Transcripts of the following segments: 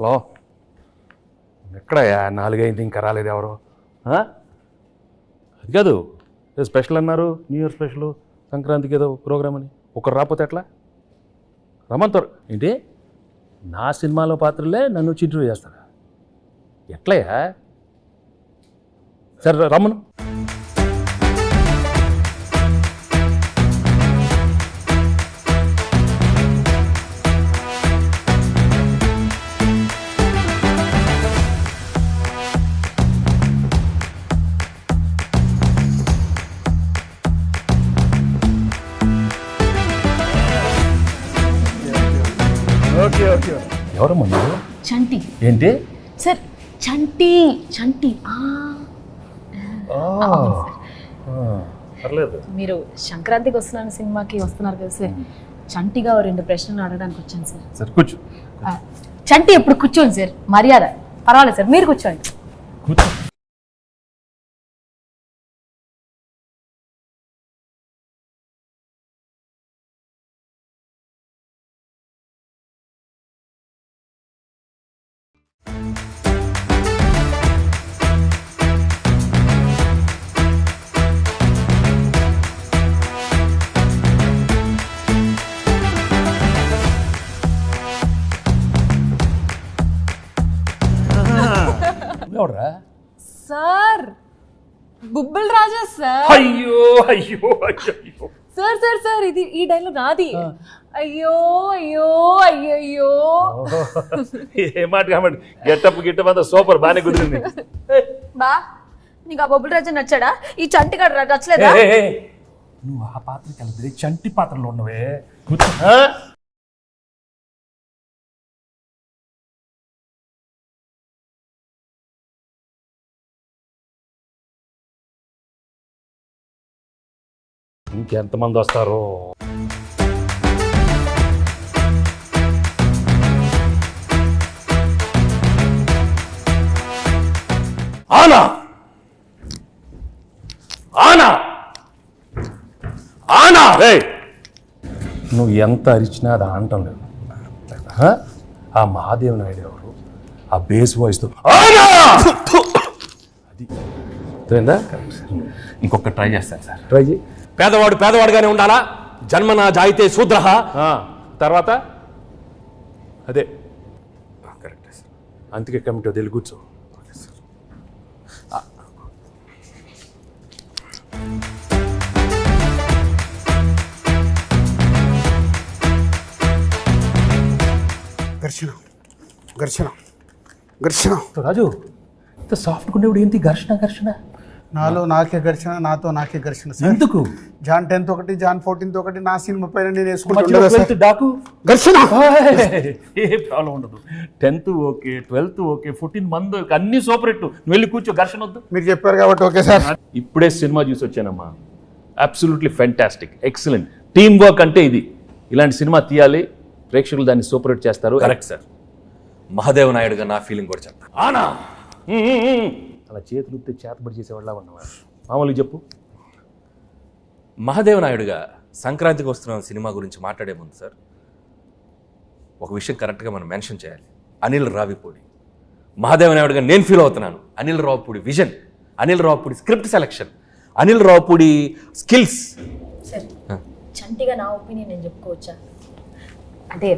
Hello, ఎక్కడయ్యా 4 అయింది ఇంకా రాలేదు ఎవరు? అది కాదు, ఏదో స్పెషల్ అన్నారు, న్యూ ఇయర్ స్పెషల్, సంక్రాంతికి ఏదో ప్రోగ్రామ్ అని. ఒకరు రాకపోతే ఎట్లా? రమ్మంటారు ఏంటి? నా సినిమాలో పాత్రలే నన్ను వచ్చి ఇంటర్వ్యూ చేస్తారా? ఎట్లయ్యా? సరే రమ్మను. Okay okay. ఎవరమ్మా మీరు? చంటి. ఏంటి సార్? చంటి. చంటి. పర్లేదు. మీరు సంక్రాంతికి వస్తున్నాను సినిమాకి వస్తున్నారు కదా సార్, చంటిగా 2 ప్రశ్నలు అడగడానికి వచ్చాను సార్. సరే కూర్చో. చంటి ఎప్పుడు కూర్చోండి సార్, మర్యాద. పర్వాలేదు సార్, మీరు కూర్చోండి. కూర్చో. ఎవడరా? సార్, బుబ్బుల్ రాజా సార్. అయ్యో అయ్యో అయ్యో సార్ సార్ సార్, ఇది ఈ డైలాగ్ నాది. అయ్యో అయ్యో అయ్యో. ఏ మాట కాబట్టి గెట్టప్ అంతా సూపర్, బాగానే కుదిరింది. బా, నీకు ఆ బొబ్బుల్ రాజా నచ్చాడా? ఈ చంటి గారు నచ్చలేదా? నువ్వు ఆ పాత్రకి వెళ్ళదు, చంటి పాత్రలో ఉన్నవే. ఇంకెంతమంది వస్తారు? ఆనా ఆనా ఆనా. నువ్వు ఎంత అరిచినా అది ఆనటం లేదు. ఆ మహాదేవ్ నాయుడు ఎవరు? ఆ బేస్ వాయిస్తో ఆనా అది తెలిందా? ఇంకొక ట్రై చేస్తాను సార్. ట్రై చేయి. పేదవాడు పేదవాడుగానే ఉండాలా? జన్మనా జాయితే శూద్రః. తర్వాత అదే కరెక్ట్ సార్. అందుకే కమిటీ వదిలి కూర్చో. ఘర్షణ ఘర్షణ ఘర్షణ. రాజు, ఇంత సాఫ్ట్గా ఉండేవాడు ఏంటి ఘర్షణ ఘర్షణ? నాలో నాకే ఘర్షణ, నాతో నాకే ఘర్షణ. ఎందుకు? జాన్ 10th ఒకటి, జాన్ 14th ఒకటి, నా సినిమా పైన నేను ఘర్షణ. ఏ ప్రాబ్లం ఉండదు. 10th ఓకే, 12th ఓకే, 14 మంది అన్ని సూపర్ హిట్. నువ్వు వెళ్ళి కూర్చో, ఘర్షణ వద్దు. మీరు చెప్పారు కాబట్టి ఓకే సార్. ఇప్పుడే సినిమా చూసి వచ్చానమ్మా. Absolutely fantastic, excellent. Team work అంటే ఇది. ఇలాంటి సినిమా తీయాలి, ప్రేక్షకులు దాన్ని సూపర్ హిట్ చేస్తారు. Correct sir. మహాదేవ్ నాయుడుగా నా ఫీలింగ్ కూడా చెప్తా. ఆనా అలా చేతులు చేతబడి చేసేవాళ్ళ ఉన్నవాడు. మామూలుగా చెప్పు. మహాదేవ్ నాయుడుగా సంక్రాంతికి వస్తున్న సినిమా గురించి మాట్లాడే ముందు సార్, ఒక విషయం కరెక్ట్గా మనం మెన్షన్ చేయాలి. అనిల్ రావిపూడి. మహాదేవ్ నాయుడుగా నేను ఫీల్ అవుతున్నాను. Anil Ravipudi vision, Anil Ravipudi script selection, Anil Ravipudi skills. Sir, చంటిగా నా ఒపీనియన్ నేను చెప్పుకోవచ్చా? అంటే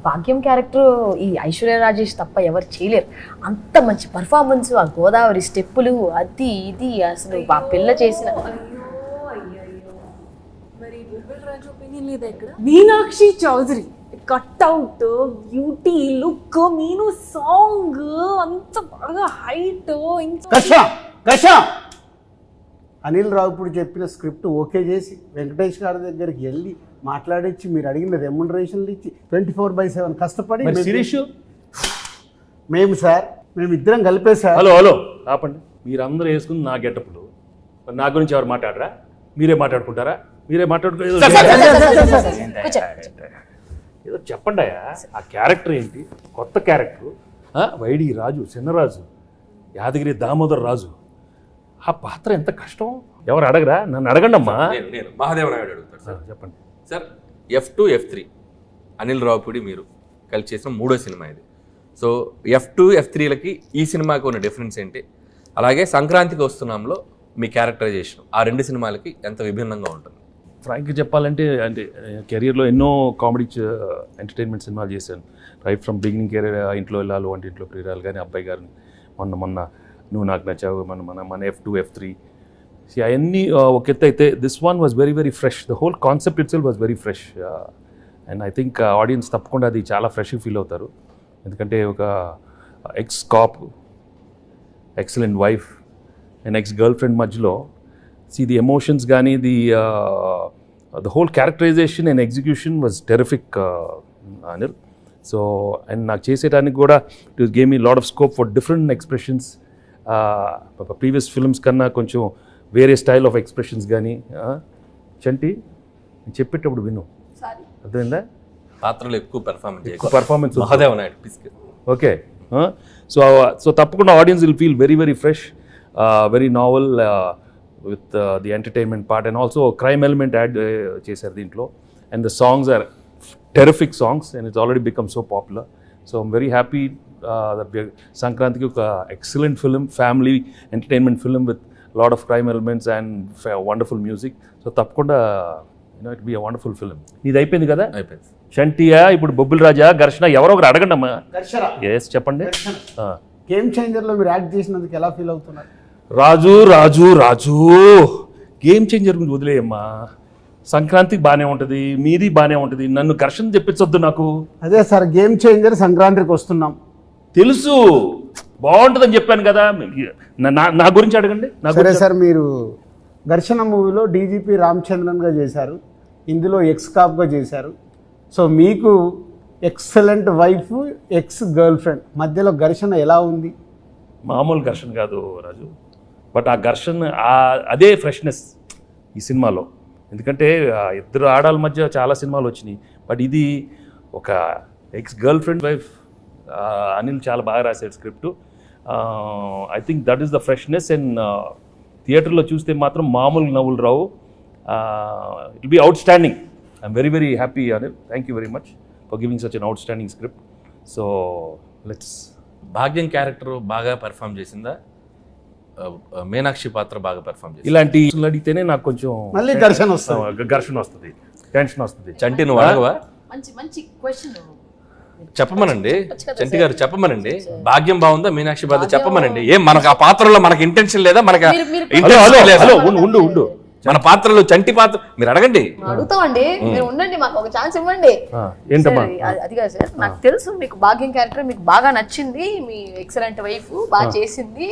భాగ్యం క్యారెక్టర్ ఈ ఐశ్వర్య రాజేష్ తప్ప ఎవరు చేయలేరు. అంత మంచి పర్ఫార్మెన్స్, ఆ గోదావరి స్టెప్పులు, అది ఇది అసలు ఆ పిల్ల చేసిన. Meenakshi Chaudhary cutout, beauty, look, Meenu song అంత బాగా హైట్. అనిల్ రావిపూడి చెప్పిన స్క్రిప్ట్ ఓకే చేసి వెంకటేష్ గారి దగ్గరికి వెళ్ళి మాట్లాడించి మీరు అడిగిన రెమ్యునరేషన్లు ఇచ్చి 24/7 కష్టపడి మేము సార్, మేము ఇద్దరం కలిపే సార్. హలో హలో ఆపండి. మీరందరూ వేసుకుని నా గెటప్లు, నా గురించి ఎవరు మాట్లాడరా? మీరే మాట్లాడుకుంటారా? మీరే ఏదో చెప్పండి. ఆ క్యారెక్టర్ ఏంటి? కొత్త క్యారెక్టర్. వైడి రాజు, చిన్నరాజు, యాదగిరి దామోదర్ రాజు. ఆ పాత్ర ఎంత కష్టం. ఎవరు అడగరా? నన్ను అడగండి అమ్మా. నేను మహాదేవ్ నాయుడు అడుగుతాను సార్. చెప్పండి sir. F2, F3 Anil Ravipudi మీరు కలిసి చేసిన 3వ సినిమా ఇది. సో F2 F3లకి ఈ సినిమాకి ఉన్న డిఫరెన్స్ ఏంటి, అలాగే సంక్రాంతికి వస్తున్నాంలో మీ క్యారెక్టరైజేషన్ ఆ 2 సినిమాలకి ఎంత విభిన్నంగా ఉంటుంది? ఫ్రాంక్గా చెప్పాలంటే అంటే కెరియర్లో ఎన్నో కామెడీ ఎంటర్టైన్మెంట్ సినిమాలు చేశాను. రైట్ ఫ్రమ్ బిగినింగ్ కెరీర్, ఇంట్లో వెళ్ళాలి, వంటింట్లో ప్రియురాలు కానీ, అబ్బాయి గారిని, మొన్న నువ్వు నాకు నచ్చావు, మన F2 F3 అవన్నీ ఒక ఎత్తు అయితే this one was very very fresh. The whole concept it self was very fresh and I think audience తప్పకుండా అది చాలా ఫ్రెష్గా ఫీల్ అవుతారు. ఎందుకంటే ఒక X cap, excellent wife and ex girl friend మధ్యలో ది ఎమోషన్స్ కానీ the whole characterization and execution was terrific, Anil. So and నాకు చేసేటానికి కూడా it gave me a lot of scope for different expressions. Previous films కన్నా కొంచెం వేరే style of expressions కానీ. చంటి చెప్పేటప్పుడు విను, అర్థమైందా? పాత్రలు ఎక్కువ పర్ఫార్మెన్స్ మహాదేవ నాయుడు పిస్క్. ఓకే, సో తప్పకుండా audience will feel very very fresh, very novel with the entertainment part and also a crime element add చేశారు దీంట్లో. And the songs are terrific songs and it's already become so popular. So I'm very happy that we are సంక్రాంతికి ఒక excellent film, family entertainment film with a lot of crime elements and wonderful music. So తప్పకుండా it will be a wonderful film. ఇది అయిపోయింది కదా? అయిపోయింది. చంటియా, ఇప్పుడు బొబ్బిల్ రాజా, ఘర్షణ, ఎవరో ఒకరు అడగండి అమ్మా. ఎస్ చెప్పండి. గేమ్ చేంజర్లో మీరు యాక్ట్ చేసినందుకు ఎలా ఫీల్ అవుతున్నారు? రాజు రాజు రాజు గేమ్ చేంజర్ గురించి వదిలేయమ్మా. సంక్రాంతికి బాగానే ఉంటుంది, మీది బాగానే ఉంటుంది, నన్ను ఘర్షణ చెప్పించొద్దు నాకు. అదే సార్, గేమ్ చేంజర్ సంక్రాంతికి వస్తున్నాం తెలుసు, బాగుంటుందని చెప్పాను కదా. నా గురించి అడగండి. సరే సార్, మీరు ఘర్షణ మూవీలో డీజీపీ రామచంద్రన్గా చేశారు, ఇందులో ఎక్స్ కాప్గా చేశారు. సో మీకు excellent wife, ex girl friend మధ్యలో ఘర్షణ ఎలా ఉంది? మామూలు ఘర్షణ కాదు రాజు, బట్ ఆ ఘర్షణ అదే ఫ్రెష్నెస్ ఈ సినిమాలో. ఎందుకంటే ఇద్దరు ఆడాల మధ్య చాలా సినిమాలు వచ్చినాయి, బట్ ఇది ఒక ex girl friend wife. Anil చాలా బాగా రాశాడు script. I think that is the freshness. And థియేటర్లో చూస్తే మాత్రం మామూలు నవ్వులు రావు. It will be outstanding. I'm very very happy Anil. Thank you very much for giving such an outstanding script. So let's. భాగ్యం క్యారెక్టర్ బాగా perform చేసిందా, మీనాక్షి పాత్ర బాగా పెర్ఫామ్ చేసింది? ఇలాంటి అడిగితేనే నాకు కొంచెం మళ్ళీ ఘర్షణ వస్తుంది, టెన్షన్ వస్తుంది. చంటి నువ్వు అడగవా? మంచి క్వశ్చన్ చెప్పమనండి, చంటి గారు చెప్పమనండి. భాగ్యం బాగుందా, మీనాక్షి పాత్ర చెప్పమనండి. ఏం మనకు ఆ పాత్రలో మనకి ఇంటెన్షన్ లేదా? మనకు ఉండు మన పాత్రలో చంటి పాత్ర మీరు అడగండి. అడుగుతామండి, మీరు ఉండండి, మాకు ఒక ఛాన్స్ ఇవ్వండి. అది కాదు సార్, నాకు తెలుసు మీకు భాగ్యం క్యారెక్టర్ మీకు బాగా నచ్చింది, మీ ఎక్సలెంట్ వైఫ్ బాగా చేసింది,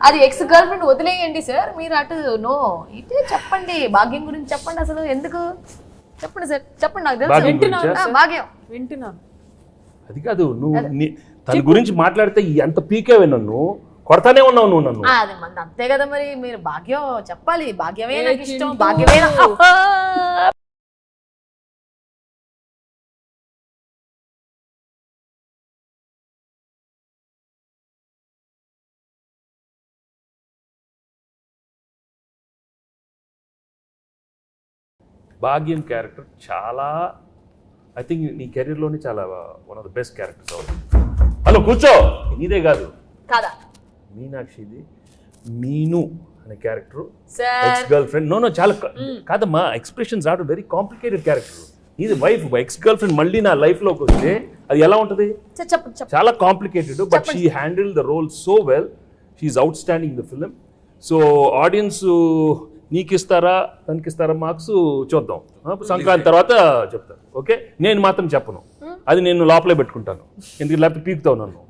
అది ఎక్స్ గర్ల్ ఫ్రెండ్ వదిలేయండి సార్. మీరు అటు నో ఇటే చెప్పండి, భాగ్యం గురించి చెప్పండి. అసలు ఎందుకు చెప్పండి సార్, చెప్పండి. నాకు తెలుసు భాగ్యం వింటున్నాను. అది కాదు, నువ్వు తన గురించి మాట్లాడితే ఎంత పీకేవే, నన్ను కొడతానే ఉన్నావు నువ్వు నన్ను. అది మంది అంతే కదా మరి. మీరు భాగ్యం చెప్పాలి, భాగ్యమే నాకు ఇష్టం, భాగ్యమే భాగ్యం క్యారెక్టర్ చాలా, ఐ థింక్ నీ కెరీర్లోనే చాలా one of the best characters అవుతుంది. హలో కూర్చో, నీదే కాదు కాదా మీనాక్షిది. మీను అనే character ex girl friend. No చాలా కాదమ్మా, expressions are very complicated character. ఇది వైఫ్ ఎక్స్ గర్ల్ ఫ్రెండ్ మళ్ళీ నా లైఫ్లోకి వస్తే అది ఎలా ఉంటుంది? చాలా complicated, but she handle the role so well. She's outstanding the film. So audience నీకు ఇస్తారా తనకి ఇస్తారా మార్క్స్ చూద్దాం, సంక్రాంతి తర్వాత చెప్తాను. ఓకే, నేను మాత్రం చెప్పను, అది నేను లోపలే పెట్టుకుంటాను. ఎందుకు లేకపోతే పీకుతావు నన్ను,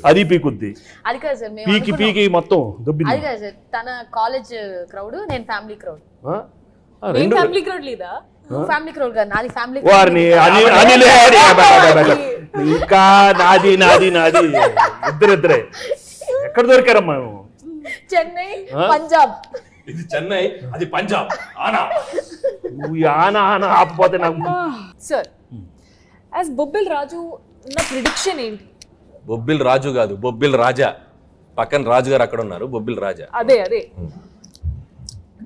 అది పీకుద్ది. అది కాదు సార్, పీకి మొత్తం దొబ్బింది. అది కాదు సార్, తన కాలేజ్ క్రౌడ్, నేను ఫ్యామిలీ క్రౌడ్. ఫ్యామిలీ క్రౌడ్ లేదా? ఫ్యామిలీ క్రౌడ్ కాదు, నాది ఫ్యామిలీ. వారిని ఇంకా నాది ఇద్దరే ఎక్కడ దొరికారమ్మా? చెన్నై, పంజాబ్. ఇది చెన్నై, అది పంజాబ్. నువ్వు ఆనా ఆపపోతే నాకు. సార్ యాజ్ బొబ్బిల్ రాజు నా ప్రిడిక్షన్ ఏంటి? బొబ్బిల్ రాజు కాదు, బొబ్బిల్ రాజా. పక్కన రాజు గారు అక్కడ ఉన్నారు, బొబ్బిల్ రాజా. అదే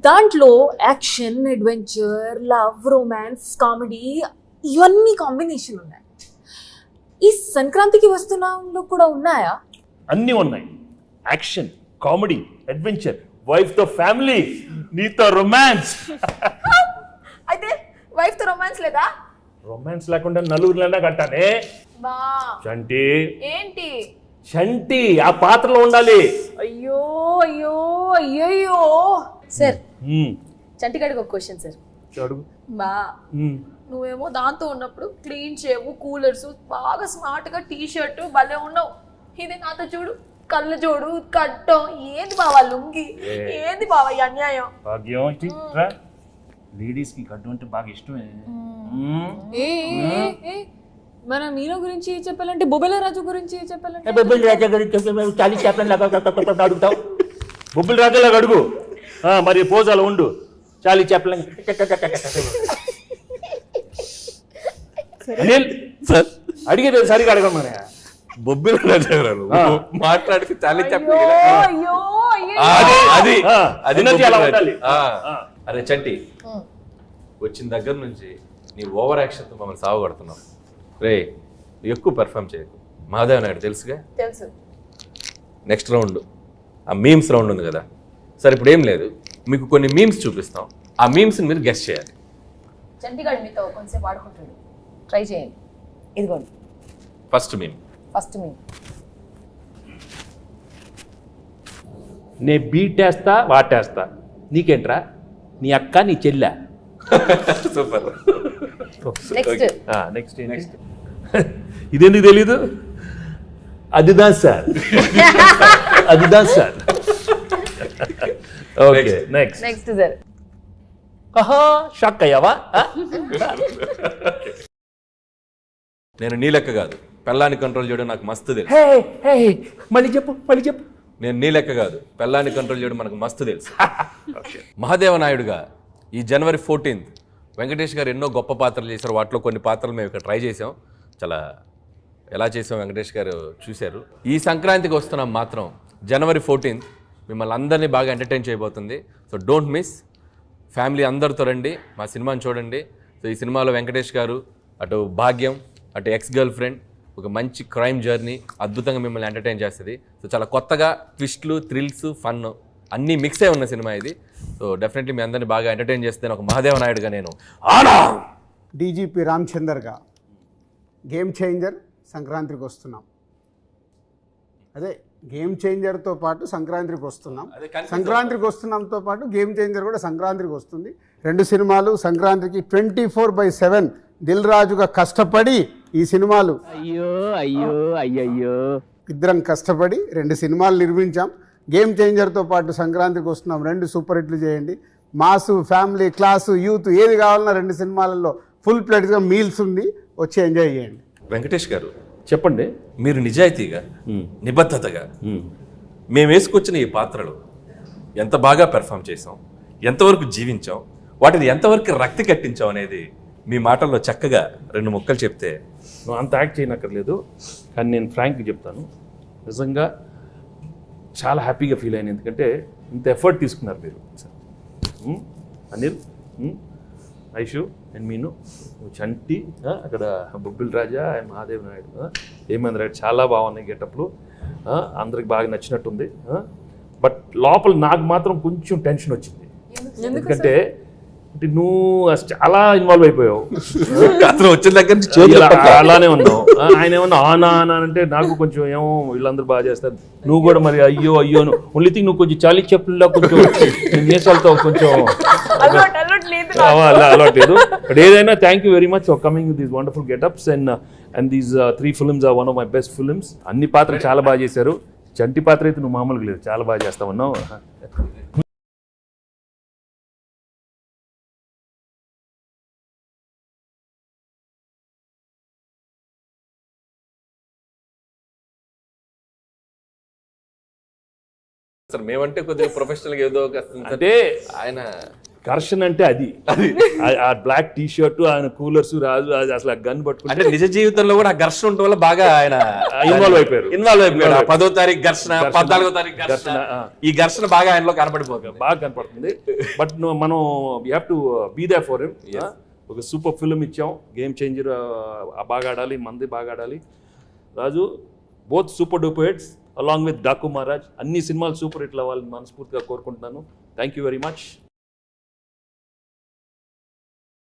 దాంట్లో action, adventure, love, romance, comedy ఇవన్నీ కాంబినేషన్ ఉన్నాయి. ఈ సంక్రాంతికి వస్తున్నాంలో కూడా ఉన్నాయా? అన్నీ ఉన్నాయి. యాక్షన్, కామెడీ, అడ్వెంచర్, వైఫ్ తో ఫ్యామిలీ, నీతో రొమాన్స్. అయితే వైఫ్ తో రొమాన్స్ లేదా? రొమాన్స్ లేకుండా నలుగురిలోనే కట్టానే. బా చంటి, ఏంటి? చంటి ఆ పాత్రలో ఉండాలి. అయ్యో అయ్యో అయ్యయ్యో. సార్ ఉమ్, చంటిగాడికి ఒక క్వశ్చన్ సార్. అడుగు. బా ఉమ్. నువ్వేమో దాంతో ఉన్నప్పుడు క్లీన్ షేవ్, కూలర్స్, బాగా స్మార్ట్ గా టీ షర్ట్ భలే ఉన్నావు. ఇది నాతో చూడు, కళ్ళు చూడు, కట్టం. ఏంది బావా లుంగి? ఏంది బావా ఈ అన్యాయం? భాగ్యం ఇటు రా. లేడీస్ కి గడ్డు అంటే బాగా ఇష్టమే. ఏ ఏ, ఏ, మన మీనో గురించి చెప్పాలంటే బొబ్బెల రాజు గురించి చెప్పాలంటే బొబ్బిల్ రాజా గారు చాలీ చేపలు అడుగుతావు. బొబ్బిల్ రాజాలాగా అడుగు. మరి పోజాలు ఉండు. చాలీ చేపలు అనిల్ సార్ అడిగేది సరిగా అడగమని. బొబ్బిల రాజారావు మాట్లాడితే చాలా చెప్పి అయ్యో అయ్యో. అది ఆ, అది energy బొబ్బిల అలా రాజు. ఉండాలి. ఆ. అరే చంటి, వచ్చిన దగ్గర నుంచి నీ ఓవర్ యాక్షన్తో మమ్మల్ని సావగొడుతున్నావు. రే నువ్వు ఎక్కువ పెర్ఫామ్ చేయకు. మహాదేవ్ నాయుడు తెలుసుగా. తెలుసు. నెక్స్ట్ రౌండ్ ఆ మీమ్స్ రౌండ్ ఉంది కదా. సరే ఇప్పుడు ఏం లేదు, మీకు కొన్ని మీమ్స్ చూపిస్తాం. ఆ మీమ్స్ని మీరు గెస్ట్ చేయాలి. చంటిగాడు మీతో కొంచెంసేపు ఆడుకుంటాడు, ట్రై చేయండి. ఇదిగోండి ఫస్ట్ మీమ్. ఫస్ట్ మీ నే బీటేస్తా వాటేస్తా, నీకేంట్రా? నీ అక్క నీ చెల్లె. సూపర్. నెక్స్ట్. నెక్స్ట్ నెక్స్ట్ ఇదెందుకు తెలీదు? అదిదా సార్, అదిదా sir. Okay next. Next sir. ఆహా షాక్ అయ్యావా? నేను నీ లెక్క కాదు, పెళ్ళాన్ని కంట్రోల్ చేయడం నాకు మస్తు తెలుసు. మళ్ళీ చెప్పు, మళ్ళీ చెప్పు. నేను నీ లెక్క కాదు, పెళ్ళాన్ని కంట్రోల్ చేయడం మనకు మస్తు తెలుసు. మహాదేవ నాయుడుగా ఈ జనవరి 14th వెంకటేష్ గారు ఎన్నో గొప్ప పాత్రలు చేశారు. వాటిలో కొన్ని పాత్రలు మేము ఇక్కడ ట్రై చేసాం. చాలా ఎలా చేసాం వెంకటేష్ గారు చూశారు. ఈ సంక్రాంతికి వస్తున్నాం మాత్రం జనవరి 14th మిమ్మల్ని అందరినీ బాగా ఎంటర్టైన్ చేయబోతుంది. So don't miss. ఫ్యామిలీ అందరితో రండి, మా సినిమాని చూడండి. సో ఈ సినిమాలో వెంకటేష్ గారు, అటు భాగ్యం, అటు ఎక్స్ గర్ల్ ఫ్రెండ్, ఒక మంచి క్రైమ్ జర్నీ అద్భుతంగా మిమ్మల్ని ఎంటర్టైన్ చేస్తుంది. సో చాలా కొత్తగా ట్విస్ట్లు, థ్రిల్స్, ఫన్ అన్నీ మిక్స్ అయి ఉన్న సినిమా ఇది. సో డెఫినెట్లీ మీ అందరినీ బాగా ఎంటర్టైన్ చేస్తే ఒక మహాదేవ నాయుడుగా నేను డీజీపీ రామచందర్గా గేమ్ చేంజర్ సంక్రాంతికి వస్తున్నాం. అదే గేమ్ చేంజర్తో పాటు సంక్రాంతికి వస్తున్నాం. సంక్రాంతికి వస్తున్నాంతో పాటు గేమ్ చేంజర్ కూడా సంక్రాంతికి వస్తుంది. రెండు సినిమాలు సంక్రాంతికి 24/7 దిల్ రాజుగా కష్టపడి ఈ సినిమాలు ఇద్దరం కష్టపడి 2 సినిమాలు నిర్మించాం. గేమ్ చేంజర్తో పాటు సంక్రాంతికి వస్తున్నాం. 2 సూపర్ హిట్లు చేయండి. మాసు, ఫ్యామిలీ, క్లాసు, యూత్ ఏది కావాలన్నా 2 సినిమాలలో ఫుల్ ప్లేట్గా మీల్స్ ఉంది. వచ్చి ఎంజాయ్ చేయండి. వెంకటేష్ గారు చెప్పండి. మీరు నిజాయితీగా, నిబద్ధతగా మేము వేసుకొచ్చిన ఈ పాత్రలు ఎంత బాగా పెర్ఫామ్ చేసాం, ఎంతవరకు జీవించాం, వాటిని ఎంతవరకు రక్తి కట్టించాం అనేది మీ మాటల్లో చక్కగా 2 ముక్కలు చెప్తే. నువ్వు అంత యాక్ట్ చేయనక్కర్లేదు, కానీ నేను ఫ్రాంక్గా చెప్తాను. నిజంగా చాలా హ్యాపీగా ఫీల్ అయ్యాను. ఎందుకంటే ఇంత ఎఫర్ట్ తీసుకున్నారు మీరు. అనిల్, ఐషు అండ్ మీను, చంటి, అక్కడ బొబ్బిల్ రాజా అండ్ మహాదేవ్ నాయుడు, హేమంత్ రాయుడు చాలా బాగున్నాయి గెటప్లు. అందరికి బాగా నచ్చినట్టుంది. బట్ లోపల నాకు మాత్రం కొంచెం టెన్షన్ వచ్చింది. ఎందుకంటే నువ్వు చాలా ఇన్వాల్వ్ అయిపోయావు. అతను వచ్చిన దగ్గర నుంచి అలానే ఉన్నావు. ఆయన ఏమన్నా ఆనా ఆనా అంటే నాకు కొంచెం ఏమో వీళ్ళందరూ బాగా చేస్తారు, నువ్వు కూడా మరి అయ్యో అయ్యో ఓన్లీ థింగ్ నువ్వు కొంచెం చాలీ చెప్పుల్లో కొంచెం నేసాలతో కొంచెం అలవాట్లేదు. బట్ ఏదైనా thank you very much for coming with these wonderful getups and these 3 films are one of my best films. అన్ని పాత్రలు చాలా బాగా చేశారు. చంటి పాత్ర అయితే నువ్వు మామూలుగా లేదు, చాలా బాగా చేస్తా ఉన్నావు. సార్ మేమంటే కొద్దిగా ప్రొఫెషనల్గా ఏదో అంటే ఆయన ఘర్షణ అంటే అది ఆ బ్లాక్ టీ షర్ట్, ఆయన కూలర్స్ రాజు, అసలు ఆ గన్ పట్టుకుంటే అంటే నిజ జీవితంలో కూడా ఆ ఘర్షణ ఉండటం వల్ల బాగా ఆయన ఇన్వాల్వ్ అయిపోయారు. 10వ తారీఖు ఘర్షణ, 14వ తారీఖు ఘర్షణ, ఈ ఘర్షణ బాగా ఆయనలో కనపడిపోతుంది, బాగా కనపడుతుంది. బట్ మనం we have to be there for him. ఒక సూపర్ ఫిల్మ్ ఇచ్చాం, గేమ్ చేంజర్ బాగా ఆడాలి, మంది బాగా ఆడాలి. Raju both super duper hits along with Daaku Maharaaj అన్ని సినిమాలు సూపర్ హిట్లు అవ్వాలని మనస్ఫూర్తిగా కోరుకుంటున్నాను. Thank you very much.